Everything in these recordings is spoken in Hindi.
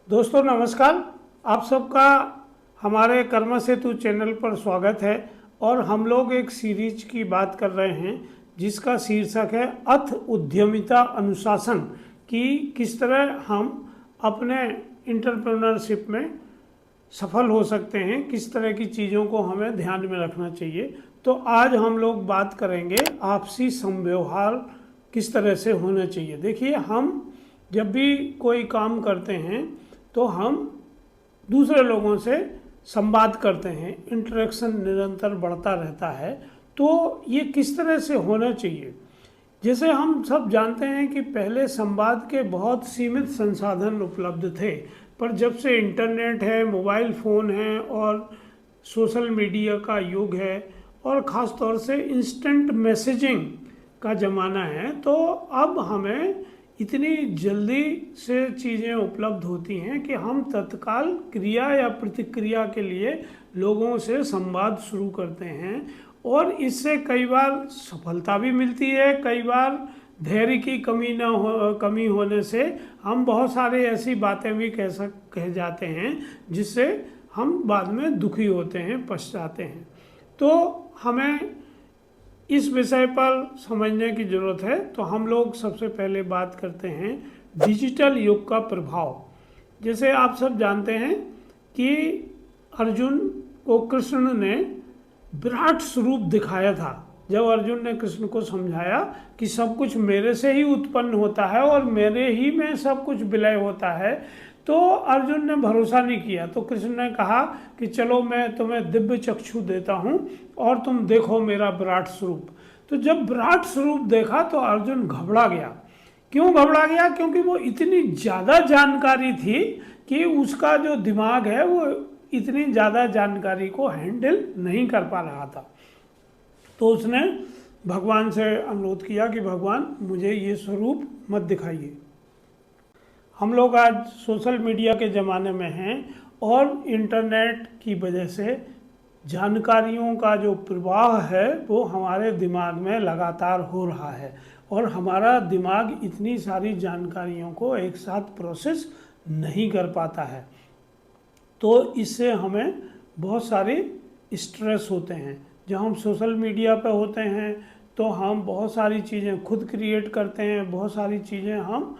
दोस्तों नमस्कार। आप सबका हमारे कर्म सेतु चैनल पर स्वागत है। और हम लोग एक सीरीज की बात कर रहे हैं जिसका शीर्षक है अथ उद्यमिता अनुशासन, कि किस तरह हम अपने इंटरप्रेन्योरशिप में सफल हो सकते हैं, किस तरह की चीज़ों को हमें ध्यान में रखना चाहिए। तो आज हम लोग बात करेंगे आपसी समव्यवहार किस तरह से होना चाहिए। देखिए, हम जब भी कोई काम करते हैं तो हम दूसरे लोगों से संवाद करते हैं, इंटरेक्शन निरंतर बढ़ता रहता है। तो ये किस तरह से होना चाहिए। जैसे हम सब जानते हैं कि पहले संवाद के बहुत सीमित संसाधन उपलब्ध थे, पर जब से इंटरनेट है, मोबाइल फ़ोन है और सोशल मीडिया का युग है और ख़ास तौर से इंस्टेंट मैसेजिंग का ज़माना है, तो अब हमें इतनी जल्दी से चीज़ें उपलब्ध होती हैं कि हम तत्काल क्रिया या प्रतिक्रिया के लिए लोगों से संवाद शुरू करते हैं। और इससे कई बार सफलता भी मिलती है, कई बार धैर्य की कमी होने से हम बहुत सारी ऐसी बातें भी कह जाते हैं जिससे हम बाद में दुखी होते हैं, पछताते हैं। तो हमें इस विषय पर समझने की ज़रूरत है। तो हम लोग सबसे पहले बात करते हैं डिजिटल युग का प्रभाव। जैसे आप सब जानते हैं कि अर्जुन को कृष्ण ने विराट स्वरूप दिखाया था। जब अर्जुन ने कृष्ण को समझाया कि सब कुछ मेरे से ही उत्पन्न होता है और मेरे ही में सब कुछ विलय होता है, तो अर्जुन ने भरोसा नहीं किया। तो कृष्ण ने कहा कि चलो मैं तुम्हें दिव्य चक्षु देता हूँ और तुम देखो मेरा विराट स्वरूप। तो जब विराट स्वरूप देखा तो अर्जुन घबरा गया। क्यों घबरा गया? क्योंकि वो इतनी ज़्यादा जानकारी थी कि उसका जो दिमाग है वो इतनी ज़्यादा जानकारी को हैंडल नहीं कर पा रहा था। तो उसने भगवान से अनुरोध किया कि भगवान मुझे ये स्वरूप मत दिखाइए। हम लोग आज सोशल मीडिया के ज़माने में हैं और इंटरनेट की वजह से जानकारियों का जो प्रवाह है वो हमारे दिमाग में लगातार हो रहा है और हमारा दिमाग इतनी सारी जानकारियों को एक साथ प्रोसेस नहीं कर पाता है। तो इससे हमें बहुत सारे स्ट्रेस होते हैं। जब हम सोशल मीडिया पे होते हैं तो हम बहुत सारी चीज़ें खुद क्रिएट करते हैं, बहुत सारी चीज़ें हम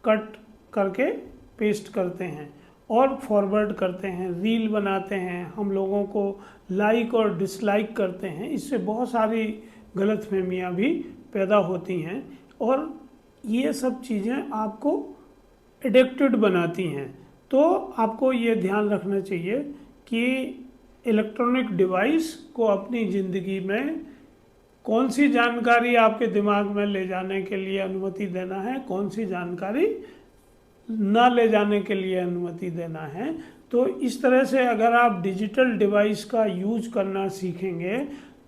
कट करके पेस्ट करते हैं और फॉरवर्ड करते हैं, रील बनाते हैं, हम लोगों को लाइक और डिसलाइक करते हैं। इससे बहुत सारी गलतफहमियां भी पैदा होती हैं और ये सब चीज़ें आपको एडिक्टेड बनाती हैं। तो आपको ये ध्यान रखना चाहिए कि इलेक्ट्रॉनिक डिवाइस को अपनी ज़िंदगी में कौन सी जानकारी आपके दिमाग में ले जाने के लिए अनुमति देना है, कौन सी जानकारी ना ले जाने के लिए अनुमति देना है। तो इस तरह से अगर आप डिजिटल डिवाइस का यूज करना सीखेंगे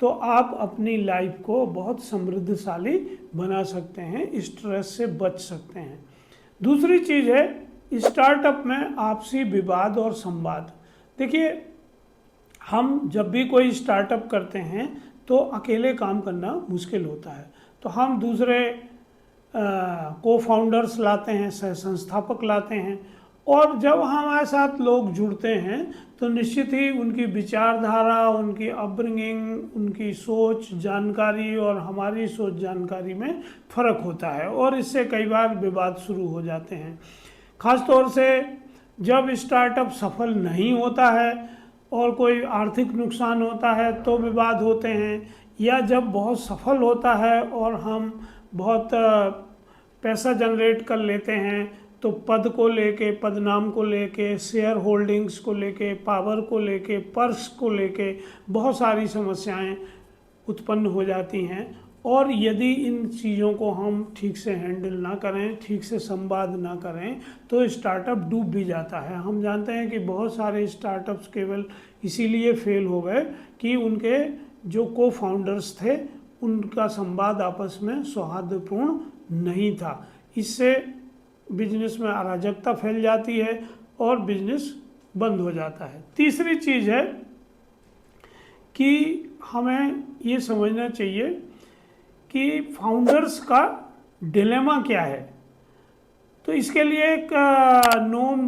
तो आप अपनी लाइफ को बहुत समृद्धशाली बना सकते हैं, स्ट्रेस से बच सकते हैं। दूसरी चीज़ है स्टार्टअप में आपसी विवाद और संवाद। देखिए, हम जब भी कोई स्टार्टअप करते हैं तो अकेले काम करना मुश्किल होता है, तो हम दूसरे को फाउंडर्स लाते हैं, सह संस्थापक लाते हैं। और जब हमारे साथ लोग जुड़ते हैं तो निश्चित ही उनकी विचारधारा, उनकी अपब्रिंगिंग, उनकी सोच जानकारी और हमारी सोच जानकारी में फ़र्क होता है और इससे कई बार विवाद शुरू हो जाते हैं। ख़ास तौर से जब स्टार्टअप सफल नहीं होता है और कोई आर्थिक नुकसान होता है तो विवाद होते हैं, या जब बहुत सफल होता है और हम बहुत पैसा जनरेट कर लेते हैं तो पद को लेके, पदनाम को लेके, शेयर होल्डिंग्स को लेके, पावर को लेके, पर्स को लेके बहुत सारी समस्याएं उत्पन्न हो जाती हैं। और यदि इन चीज़ों को हम ठीक से हैंडल ना करें, ठीक से संवाद ना करें, तो स्टार्टअप डूब भी जाता है। हम जानते हैं कि बहुत सारे स्टार्टअप्स केवल इसीलिए फेल हो गए कि उनके जो को फाउंडर्स थे उनका संवाद आपस में सौहार्दपूर्ण नहीं था। इससे बिजनेस में अराजकता फैल जाती है और बिजनेस बंद हो जाता है। तीसरी चीज़ है कि हमें ये समझना चाहिए कि फाउंडर्स का डिलेमा क्या है। तो इसके लिए एक नोम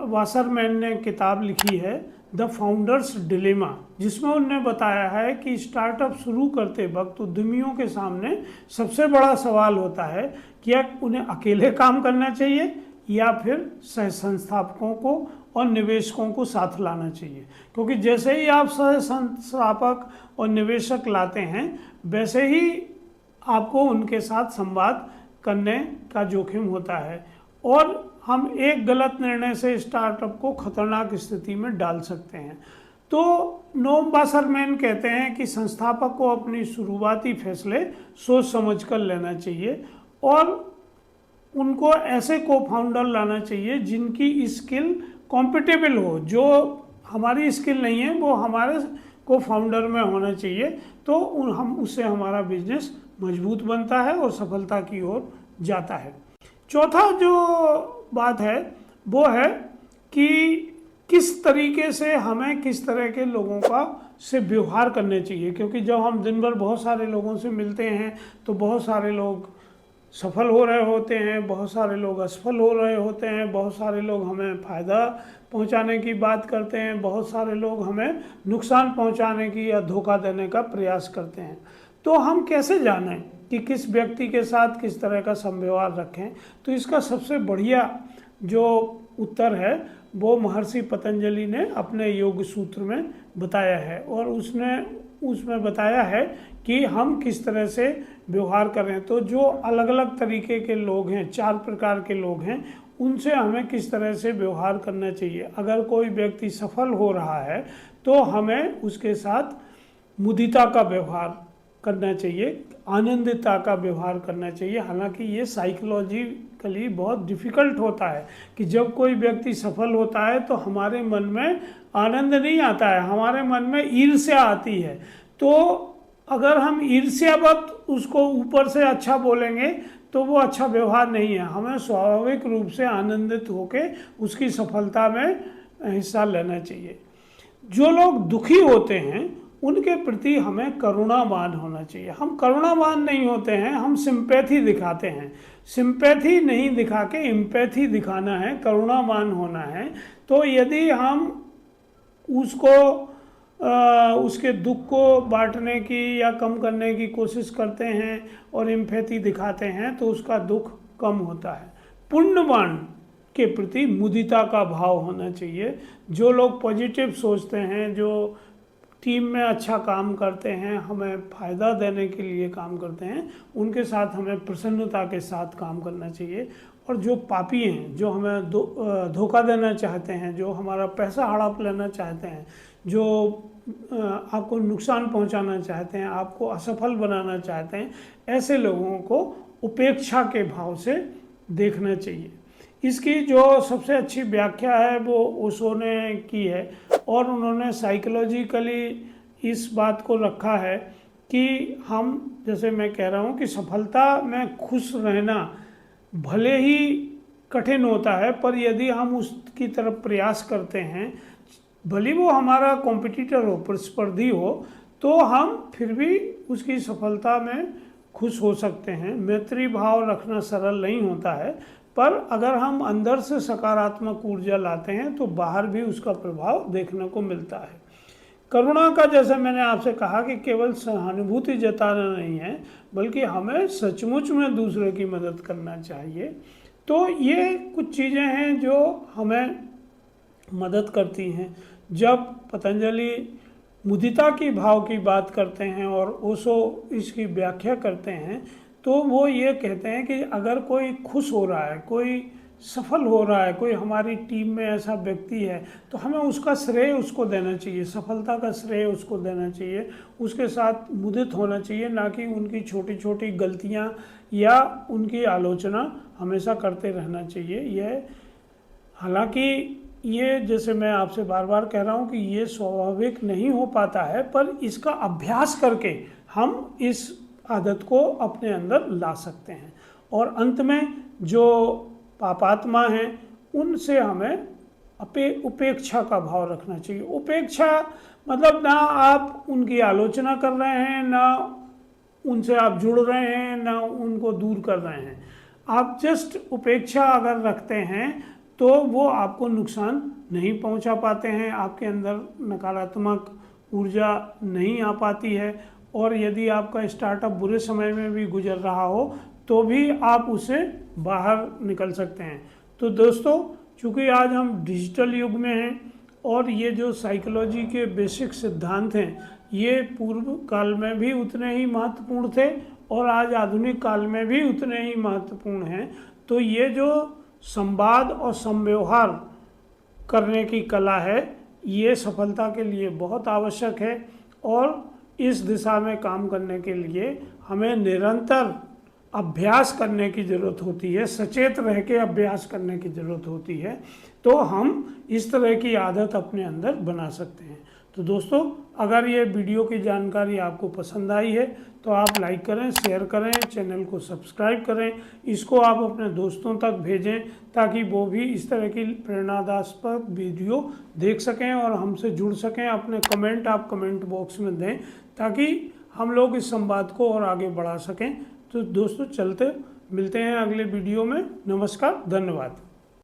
वासरमैन ने किताब लिखी है द फाउंडर्स डिलेमा, जिसमें उन्होंने बताया है कि स्टार्टअप शुरू करते वक्त उद्यमियों के सामने सबसे बड़ा सवाल होता है कि क्या उन्हें अकेले काम करना चाहिए या फिर सह संस्थापकों को और निवेशकों को साथ लाना चाहिए। क्योंकि जैसे ही आप सह संस्थापक और निवेशक लाते हैं वैसे ही आपको उनके साथ संवाद करने का जोखिम होता है और हम एक गलत निर्णय से स्टार्टअप को खतरनाक स्थिति में डाल सकते हैं। तो नोम वासरमैन कहते हैं कि संस्थापक को अपनी शुरुआती फैसले सोच समझ कर लेना चाहिए और उनको ऐसे को फाउंडर लाना चाहिए जिनकी स्किल कॉम्पिटेबल हो। जो हमारी स्किल नहीं है वो हमारे को फाउंडर में होना चाहिए, तो हम उससे हमारा बिजनेस मजबूत बनता है और सफलता की ओर जाता है। चौथा जो बात है वो है कि किस तरीके से हमें किस तरह के लोगों का से व्यवहार करने चाहिए। क्योंकि जब हम दिन भर बहुत सारे लोगों से मिलते हैं तो बहुत सारे लोग सफल हो रहे होते हैं, बहुत सारे लोग असफल हो रहे होते हैं, बहुत सारे लोग हमें फ़ायदा पहुंचाने की बात करते हैं, बहुत सारे लोग हमें नुकसान पहुंचाने की या धोखा देने का प्रयास करते हैं। तो हम कैसे जानें कि किस व्यक्ति के साथ किस तरह का संव्यवहार रखें? तो इसका सबसे बढ़िया जो उत्तर है वो महर्षि पतंजलि ने अपने योग सूत्र में बताया है और उसमें बताया है कि हम किस तरह से व्यवहार करें। तो जो अलग अलग तरीके के लोग हैं, 4 प्रकार के लोग हैं, उनसे हमें किस तरह से व्यवहार करना चाहिए। अगर कोई व्यक्ति सफल हो रहा है तो हमें उसके साथ मुदिता का व्यवहार करना चाहिए, आनंदिता का व्यवहार करना चाहिए। हालांकि ये साइकोलॉजिकली बहुत डिफ़िकल्ट होता है कि जब कोई व्यक्ति सफल होता है तो हमारे मन में आनंद नहीं आता है, हमारे मन में ईर्ष्या आती है। तो अगर हम ईर्ष्यावत उसको ऊपर से अच्छा बोलेंगे तो वो अच्छा व्यवहार नहीं है। हमें स्वाभाविक रूप से आनंदित होकर उसकी सफलता में हिस्सा लेना चाहिए। जो लोग दुखी होते हैं उनके प्रति हमें करुणावान होना चाहिए। हम करुणावान नहीं होते हैं, हम सिंपैथी दिखाते हैं। सिंपैथी नहीं दिखा के एम्पैथी दिखाना है, करुणावान होना है। तो यदि हम उसको उसके दुख को बांटने की या कम करने की कोशिश करते हैं और एम्पैथी दिखाते हैं तो उसका दुख कम होता है। पुण्यवान के प्रति मुदिता का भाव होना चाहिए। जो लोग पॉजिटिव सोचते हैं, जो टीम में अच्छा काम करते हैं, हमें फ़ायदा देने के लिए काम करते हैं, उनके साथ हमें प्रसन्नता के साथ काम करना चाहिए। और जो पापी हैं, जो हमें धोखा देना चाहते हैं, जो हमारा पैसा हड़प लेना चाहते हैं, जो आपको नुकसान पहुंचाना चाहते हैं, आपको असफल बनाना चाहते हैं, ऐसे लोगों को उपेक्षा के भाव से देखना चाहिए। इसकी जो सबसे अच्छी व्याख्या है वो ओशो ने की है और उन्होंने साइकोलॉजिकली इस बात को रखा है कि हम, जैसे मैं कह रहा हूँ कि सफलता में खुश रहना भले ही कठिन होता है, पर यदि हम उसकी तरफ प्रयास करते हैं, भले वो हमारा कॉम्पिटिटर हो, प्रतिस्पर्धी हो, तो हम फिर भी उसकी सफलता में खुश हो सकते हैं। मैत्री भाव रखना सरल नहीं होता है, पर अगर हम अंदर से सकारात्मक ऊर्जा लाते हैं तो बाहर भी उसका प्रभाव देखने को मिलता है। करुणा का, जैसे मैंने आपसे कहा कि केवल सहानुभूति जताना नहीं है, बल्कि हमें सचमुच में दूसरे की मदद करना चाहिए। तो ये कुछ चीज़ें हैं जो हमें मदद करती हैं। जब पतंजलि मुदिता की भाव की बात करते हैं और ओशो इसकी व्याख्या करते हैं तो वो ये कहते हैं कि अगर कोई खुश हो रहा है, कोई सफल हो रहा है, कोई हमारी टीम में ऐसा व्यक्ति है, तो हमें उसका श्रेय उसको देना चाहिए, सफलता का श्रेय उसको देना चाहिए, उसके साथ मुदित होना चाहिए, ना कि उनकी छोटी छोटी गलतियां या उनकी आलोचना हमेशा करते रहना चाहिए। यह हालांकि ये, जैसे मैं आपसे बार बार कह रहा हूँ कि ये स्वाभाविक नहीं हो पाता है, पर इसका अभ्यास करके हम इस आदत को अपने अंदर ला सकते हैं। और अंत में जो पापात्मा हैं उनसे हमें उपेक्षा का भाव रखना चाहिए। उपेक्षा मतलब ना आप उनकी आलोचना कर रहे हैं, ना उनसे आप जुड़ रहे हैं, ना उनको दूर कर रहे हैं। आप जस्ट उपेक्षा अगर रखते हैं तो वो आपको नुकसान नहीं पहुंचा पाते हैं, आपके अंदर नकारात्मक ऊर्जा नहीं आ पाती है। और यदि आपका स्टार्टअप बुरे समय में भी गुजर रहा हो तो भी आप उसे बाहर निकल सकते हैं। तो दोस्तों, चूँकि आज हम डिजिटल युग में हैं और ये जो साइकोलॉजी के बेसिक सिद्धांत हैं ये पूर्व काल में भी उतने ही महत्वपूर्ण थे और आज आधुनिक काल में भी उतने ही महत्वपूर्ण हैं। तो ये जो संवाद और संव्यवहार करने की कला है ये सफलता के लिए बहुत आवश्यक है और इस दिशा में काम करने के लिए हमें निरंतर अभ्यास करने की ज़रूरत होती है, सचेत रह के अभ्यास करने की ज़रूरत होती है, तो हम इस तरह की आदत अपने अंदर बना सकते हैं। तो दोस्तों, अगर ये वीडियो की जानकारी आपको पसंद आई है तो आप लाइक करें, शेयर करें, चैनल को सब्सक्राइब करें, इसको आप अपने दोस्तों तक भेजें ताकि वो भी इस तरह की प्रेरणादायक वीडियो देख सकें और हमसे जुड़ सकें। अपने कमेंट आप कमेंट बॉक्स में दें ताकि हम लोग इस संवाद को और आगे बढ़ा सकें। तो दोस्तों, चलते मिलते हैं अगले वीडियो में। नमस्कार, धन्यवाद।